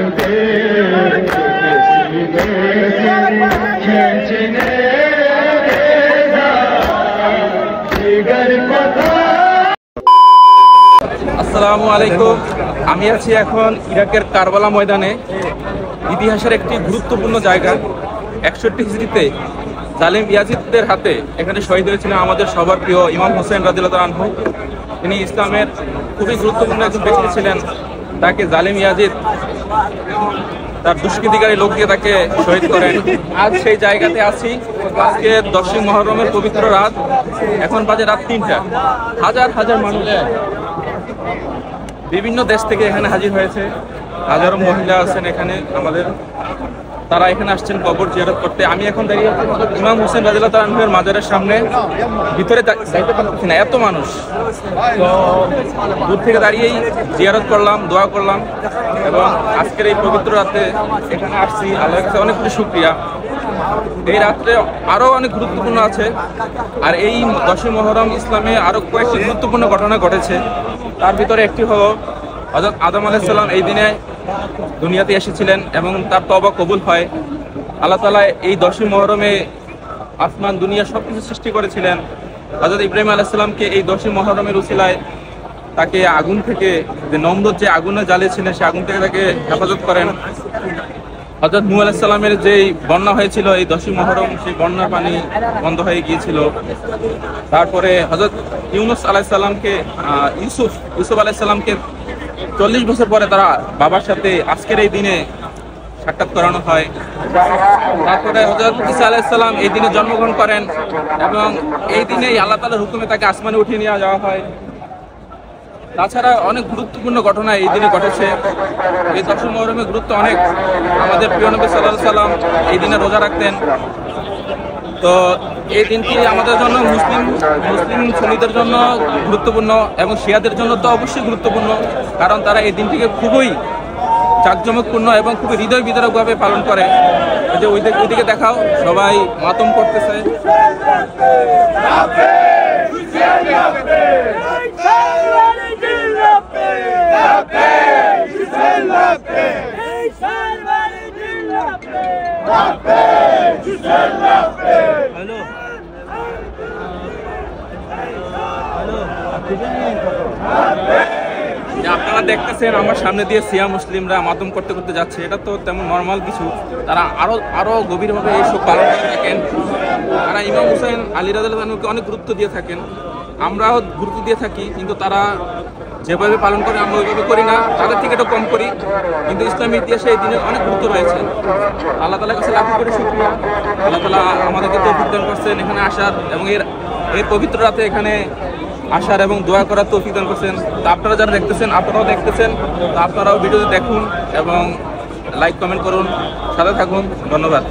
আসসালামু আলাইকুম। আমি আছি এখন ইরাকের কারবালা ময়দানে। ইতিহাসের একটি গুরুত্বপূর্ণ জায়গা। 61 হিজরিতে জালিম ইয়াজিদের হাতে এখানে শহীদ হয়েছিলেন আমাদের সবার প্রিয় ইমাম হোসেন রাদিয়াল্লাহু আনহু। তিনি ইসলামের খুবই গুরুত্বপূর্ণ একজন ব্যক্তি ছিলেন। তাকে জালিম ইয়াজিদ তার দুষ্কৃতিকারী লোক দিয়ে তাকে শহীদ করেন। আজ সেই জায়গাতে আছি। আজকে 10ই মুহররমের পবিত্র রাত। এখন বাজে রাত 3টা। হাজার হাজার মানুষ বিভিন্ন দেশ থেকে এখানে হাজির হয়েছে। হাজারো মহিলা আছেন এখানে আমাদের, তারা এখানে আসছেন কবর জিয়ারত করতে। আমি এখন দাঁড়িয়ে আছি ইমাম হোসেন রাদিয়াল্লাহু আনহুর মাজারের সামনে। ভিতরে যাইতে পারতেছি না, এত মানুষ। তো দূর থেকে দাঁড়িয়েই জিয়ারত করলাম, দোয়া করলাম এবং আজকের এই পবিত্র রাতে এখানে আসছি। আল্লাহর কাছে অনেক বেশি শুকরিয়া। এই রাত্রে আরও অনেক গুরুত্বপূর্ণ আছে। আর এই 10ই মুহররম ইসলামে আরও কয়েকটি গুরুত্বপূর্ণ ঘটনা ঘটেছে। তার ভিতরে একটি হলো হযরত আদম আলাইহিস সালাম এই দিনে দুনিয়াতে এসেছিলেন এবং তার তওবা কবুল হয়। আল্লাহ তাআলা এই 10ই মুহররমে আসমান দুনিয়া সবকিছু সৃষ্টি করেছিলেন। হযরত ইব্রাহিম আলাইহিস সালামকে এই 10ই মুহররমের উসিলায় তাকে আগুন থেকে, যে নমরুদ যে আগুনে জ্বালিয়েছিলেন, সেই আগুন থেকে তাকে হেফাজত করেন। হযরত নূহ আলাইহিস সালামের যেই বন্যা হয়েছিল এই 10ই মুহররম, সেই বন্যার পানি বন্ধ হয়ে গিয়েছিল। তারপরে হযরত ইউনূস আলাইহিস সালামকে ইউসুফ আলাইহিস সালামকে 40 বছর পরে তারা বাবার সাথে আজকের এই দিনে সাক্ষাৎ করানো হয়। তারপরে হযরত ঈসা আলাইহিস সালাম এই দিনে জন্মগ্রহণ করেন এবং এই দিনেই আল্লাহ তাআলার হুকুমে তাকে আসমানে উঠিয়ে নিয়ে যাওয়া হয়। তাছাড়া অনেক গুরুত্বপূর্ণ ঘটনা এই দিনে ঘটেছে। এই 10ই মুহররমের গুরুত্ব অনেক। আমাদের প্রিয় নবী সাল্লাল্লাহু আলাইহি সাল্লাম এই দিনে রোজা রাখতেন। তো এই দিনটি আমাদের জন্য মুসলিম সুন্নিদের জন্য গুরুত্বপূর্ণ এবং শিয়াদের জন্য তো অবশ্যই গুরুত্বপূর্ণ, কারণ তারা এই দিনটিকে খুবই জাঁকজমকপূর্ণ এবং খুবই হৃদয় বিদারকভাবে পালন করে। এই যে ওইদিকে দেখাও, সবাই মাতম করতেছে। আপনারা দেখতেছেন আমার সামনে দিয়ে শিয়া মুসলিমরা মাতম করতে করতে যাচ্ছে। এটা তো তেমন নর্মাল কিছু, তারা আরো গভীরভাবে এই শোক পালন করে থাকেন। তারা ইমাম হুসাইন আলী রাদিয়াল্লাহু আনহুকে অনেক গুরুত্ব দিয়ে থাকেন, আমরাও গুরুত্ব দিয়ে থাকি, কিন্তু তারা যেভাবে পালন করে আমরা ওইভাবে করি না, তাদের থেকে একটু কম করি। কিন্তু ইসলামী ইতিহাসে এই দিনের অনেক গুরুত্ব রয়েছে। আল্লাহ তাআলার কাছে লাখ কোটি শুকরিয়া। আল্লাহ তাআলা আমাদেরকে তৌফিক দান করছেন এখানে আসার এবং এর পবিত্র রাতে এখানে আসার এবং দোয়া করার তৌফিক দান করছেন। তো আপনারা যারা দেখতেছেন, আপনারাও দেখতেছেন, তো আপনারাও ভিডিওতে দেখুন এবং লাইক কমেন্ট করুন, সাথে থাকুন। ধন্যবাদ।